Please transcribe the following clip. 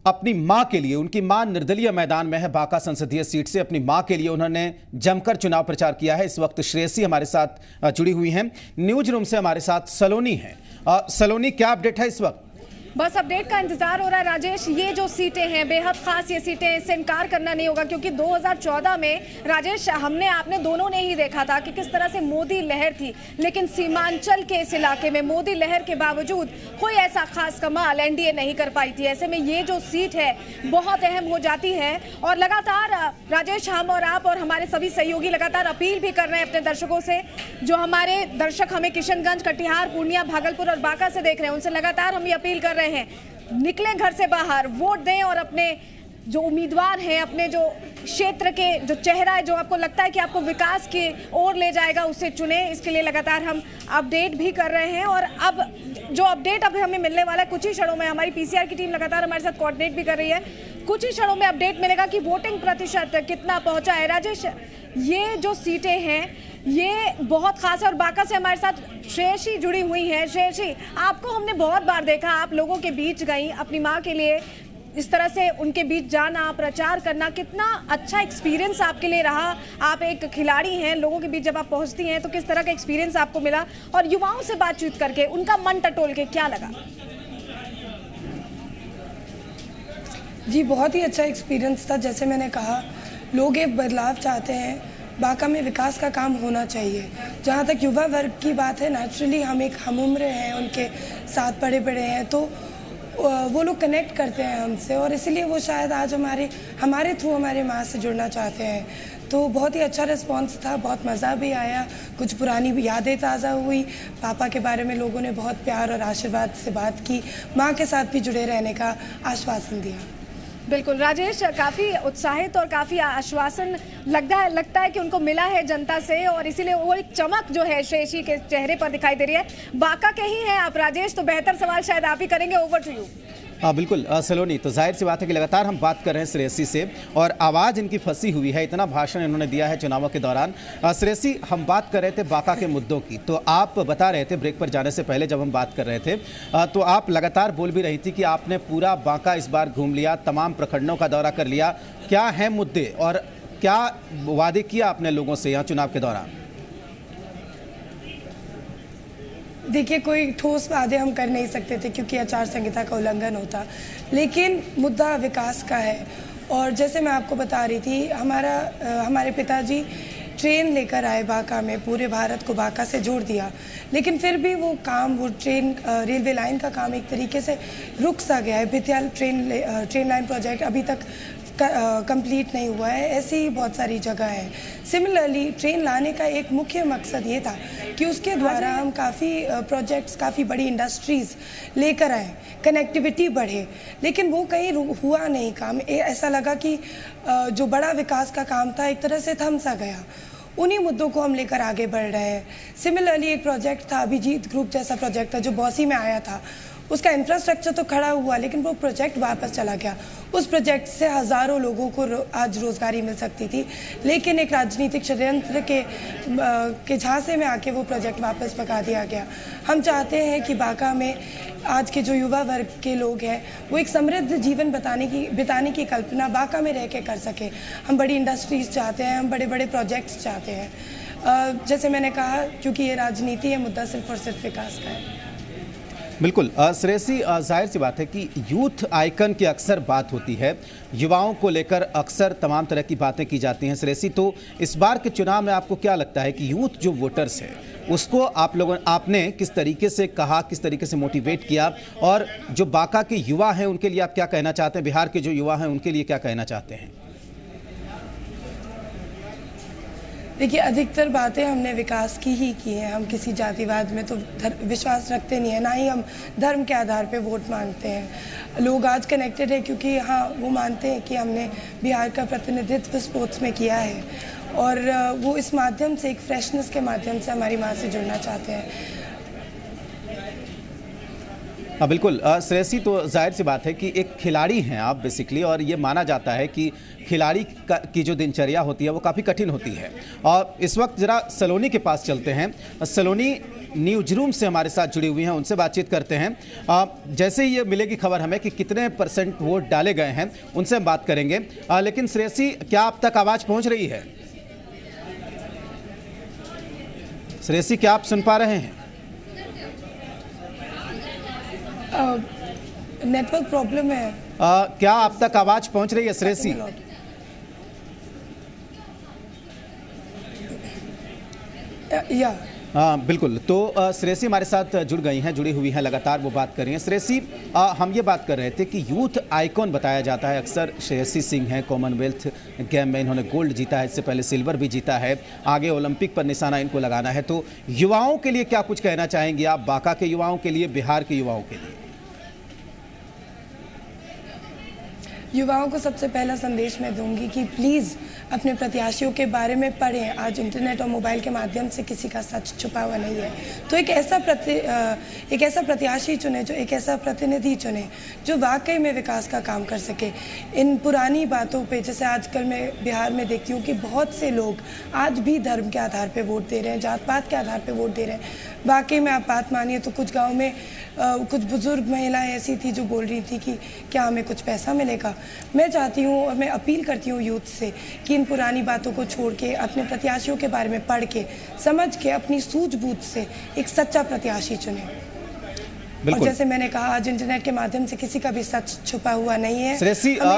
अपनी मां के लिए, उनकी मां निर्दलीय मैदान में है बांका संसदीय सीट से, अपनी मां के लिए उन्होंने जमकर चुनाव प्रचार किया है। इस वक्त श्रेयसी हमारे साथ जुड़ी हुई हैं, न्यूज रूम से हमारे साथ सलोनी है। सलोनी, क्या अपडेट है इस वक्त? बस अपडेट का इंतजार हो रहा है राजेश। ये जो सीटें हैं बेहद खास ये सीटें, इससे इनकार करना नहीं होगा क्योंकि 2014 में राजेश हमने आपने दोनों ने ही देखा था कि किस तरह से मोदी लहर थी, लेकिन सीमांचल के इस इलाके में मोदी लहर के बावजूद कोई ऐसा खास कमाल एनडीए नहीं कर पाई थी। ऐसे में ये जो सीट है बहुत अहम हो जाती है और लगातार राजेश हम और आप और हमारे सभी सहयोगी लगातार अपील भी कर रहे हैं अपने दर्शकों से। जो हमारे दर्शक हमें किशनगंज, कटिहार, पूर्णिया, भागलपुर और बांका से देख रहे हैं, उनसे लगातार हम ये अपील कर रहे हैं, निकलें घर से बाहर, वोट दें और अपने जो उम्मीदवार हैं, अपने जो क्षेत्र के जो चेहरा है, जो आपको लगता है कि आपको विकास की ओर ले जाएगा, उसे चुनें। इसके लिए लगातार हम अपडेट भी कर रहे हैं और अब जो अपडेट अभी हमें मिलने वाला है कुछ ही क्षणों में, हमारी पीसीआर की टीम लगातार हमारे साथ कोऑर्डिनेट भी कर रही है, कुछ ही क्षणों में अपडेट मिलेगा कि वोटिंग प्रतिशत कितना पहुंचा है। राजेश, ये जो सीटें हैं ये बहुत खास है और बांका से हमारे साथ श्रेयसी जुड़ी हुई हैं। श्रेयसी, आपको हमने बहुत बार देखा, आप लोगों के बीच गई अपनी माँ के लिए, इस तरह से उनके बीच जाना, प्रचार करना, कितना अच्छा एक्सपीरियंस आपके लिए रहा? आप एक खिलाड़ी हैं, लोगों के बीच जब आप पहुंचती हैं तो किस तरह का एक्सपीरियंस आपको मिला और युवाओं से बातचीत करके उनका मन टटोल के क्या लगा? जी, बहुत ही अच्छा एक्सपीरियंस था। जैसे मैंने कहा, लोग एक बदलाव चाहते हैं, बांका में विकास का काम होना चाहिए। जहाँ तक युवा वर्ग की बात है, नेचुरली हम एक हम उम्र हैं, उनके साथ पढ़े हैं, तो वो लोग कनेक्ट करते हैं हमसे और इसीलिए वो शायद आज हमारे थ्रू हमारे माँ से जुड़ना चाहते हैं। तो बहुत ही अच्छा रिस्पांस था, बहुत मज़ा भी आया, कुछ पुरानी यादें ताज़ा हुई, पापा के बारे में लोगों ने बहुत प्यार और आशीर्वाद से बात की, माँ के साथ भी जुड़े रहने का आश्वासन दिया। बिल्कुल राजेश, काफ़ी उत्साहित और काफ़ी आश्वासन लगता है कि उनको मिला है जनता से और इसीलिए वो एक चमक जो है श्रेयसी के चेहरे पर दिखाई दे रही है। बांका के ही हैं आप राजेश, तो बेहतर सवाल शायद आप ही करेंगे। Over to you. हाँ बिल्कुल सलोनी, तो जाहिर सी बात है कि लगातार हम बात कर रहे हैं श्रेयसी से और आवाज़ इनकी फंसी हुई है, इतना भाषण इन्होंने दिया है चुनावों के दौरान। श्रेयसी, हम बात कर रहे थे बांका के मुद्दों की, तो आप बता रहे थे ब्रेक पर जाने से पहले जब हम बात कर रहे थे तो आप लगातार बोल भी रही थी कि आपने पूरा बांका इस बार घूम लिया, तमाम प्रखंडों का दौरा कर लिया। क्या हैं मुद्दे और क्या वादे किया आपने लोगों से यहाँ चुनाव के दौरान? देखिए, कोई ठोस वादे हम कर नहीं सकते थे क्योंकि आचार संहिता का उल्लंघन होता, लेकिन मुद्दा विकास का है। और जैसे मैं आपको बता रही थी, हमारे पिताजी ट्रेन लेकर आए बांका में, पूरे भारत को बांका से जोड़ दिया, लेकिन फिर भी वो रेलवे लाइन का काम एक तरीके से रुक सा गया है। भितियाल ट्रेन लाइन प्रोजेक्ट अभी तक कंप्लीट नहीं हुआ है। ऐसी ही बहुत सारी जगह हैं। सिमिलरली ट्रेन लाने का एक मुख्य मकसद ये था कि उसके द्वारा हम काफ़ी प्रोजेक्ट्स, काफ़ी बड़ी इंडस्ट्रीज़ लेकर आए, कनेक्टिविटी बढ़े, लेकिन वो कहीं हुआ नहीं काम। ऐसा लगा कि जो बड़ा विकास का काम था एक तरह से थम सा गया। उन्हीं मुद्दों को हम लेकर आगे बढ़ रहे हैं। सिमिलरली एक प्रोजेक्ट था, अभिजीत ग्रुप जैसा प्रोजेक्ट था जो बौसी में आया था, उसका इंफ्रास्ट्रक्चर तो खड़ा हुआ लेकिन वो प्रोजेक्ट वापस चला गया। उस प्रोजेक्ट से हज़ारों लोगों को आज रोज़गारी मिल सकती थी, लेकिन एक राजनीतिक षड्यंत्र के झांसे में आके वो प्रोजेक्ट वापस भगा दिया गया। हम चाहते हैं कि बांका में आज के जो युवा वर्ग के लोग हैं वो एक समृद्ध जीवन बिताने की कल्पना बांका में रह के कर सके। हम बड़ी इंडस्ट्रीज़ चाहते हैं, हम बड़े बड़े प्रोजेक्ट्स चाहते हैं। जैसे मैंने कहा, क्योंकि ये राजनीति है, मुद्दा सिर्फ और सिर्फ विकास का है। बिल्कुल श्रेयसी, जाहिर सी बात है कि यूथ आइकन की अक्सर बात होती है, युवाओं को लेकर अक्सर तमाम तरह की बातें की जाती हैं। श्रेयसी, तो इस बार के चुनाव में आपको क्या लगता है कि यूथ जो वोटर्स है उसको आपने किस तरीके से कहा, किस तरीके से मोटिवेट किया, और जो बांका के युवा हैं उनके लिए आप क्या कहना चाहते हैं, बिहार के जो युवा हैं उनके लिए क्या कहना चाहते हैं? देखिए, अधिकतर बातें हमने विकास की ही की हैं। हम किसी जातिवाद में तो विश्वास रखते नहीं हैं, ना ही हम धर्म के आधार पे वोट मांगते हैं। लोग आज कनेक्टेड है क्योंकि हाँ, वो मानते हैं कि हमने बिहार का प्रतिनिधित्व स्पोर्ट्स में किया है और वो इस माध्यम से, एक फ्रेशनेस के माध्यम से हमारी माँ से जुड़ना चाहते हैं। हाँ बिल्कुल श्रेयसी, तो जाहिर सी बात है कि एक खिलाड़ी हैं आप बेसिकली, और ये माना जाता है कि खिलाड़ी की जो दिनचर्या होती है वो काफ़ी कठिन होती है। और इस वक्त ज़रा सलोनी के पास चलते हैं। सलोनी, न्यूज रूम से हमारे साथ जुड़ी हुई हैं, उनसे बातचीत करते हैं। जैसे ही ये मिलेगी खबर हमें कि कितने % वोट डाले गए हैं, उनसे हम बात करेंगे। लेकिन श्रेयसी, क्या आप तक आवाज पहुंच रही है? श्रेयसी, क्या आप सुन पा रहे हैं? नेटवर्क प्रॉब्लम है। क्या आप तक आवाज पहुंच रही है श्रेयसी? या हाँ बिल्कुल। तो श्रेयसी हमारे साथ जुड़ी हुई हैं, लगातार वो बात कर रही हैं। श्रेयसी, हम ये बात कर रहे थे कि यूथ आइकॉन बताया जाता है अक्सर। श्रेयसी सिंह हैं, कॉमनवेल्थ गेम में इन्होंने गोल्ड जीता है, इससे पहले सिल्वर भी जीता है, आगे ओलंपिक पर निशाना इनको लगाना है। तो युवाओं के लिए क्या कुछ कहना चाहेंगे आप, बांका के युवाओं के लिए, बिहार के युवाओं के लिए? युवाओं को सबसे पहला संदेश मैं दूंगी कि प्लीज़ अपने प्रत्याशियों के बारे में पढ़ें। आज इंटरनेट और मोबाइल के माध्यम से किसी का सच छुपा हुआ नहीं है। तो एक ऐसा प्रत्याशी चुने, जो एक ऐसा प्रतिनिधि चुने जो वाकई में विकास का काम कर सके। इन पुरानी बातों पे, जैसे आजकल मैं बिहार में देखती हूँ कि बहुत से लोग आज भी धर्म के आधार पे वोट दे रहे हैं, जात पात के आधार पे वोट दे रहे हैं। वाकई में आप बात मानिए तो कुछ गाँव में कुछ बुजुर्ग महिलाएं ऐसी थी जो बोल रही थी कि क्या हमें कुछ पैसा मिलेगा। मैं चाहती हूँ और मैं अपील करती हूँ यूथ से कि इन पुरानी बातों को छोड़ के अपने प्रत्याशियों के बारे में पढ़ के, समझ के, अपनी सूझबूझ से एक सच्चा प्रत्याशी चुने। और जैसे मैंने कहा, आज इंटरनेट के माध्यम से किसी का भी सच छुपा हुआ नहीं है। श्रेयसी,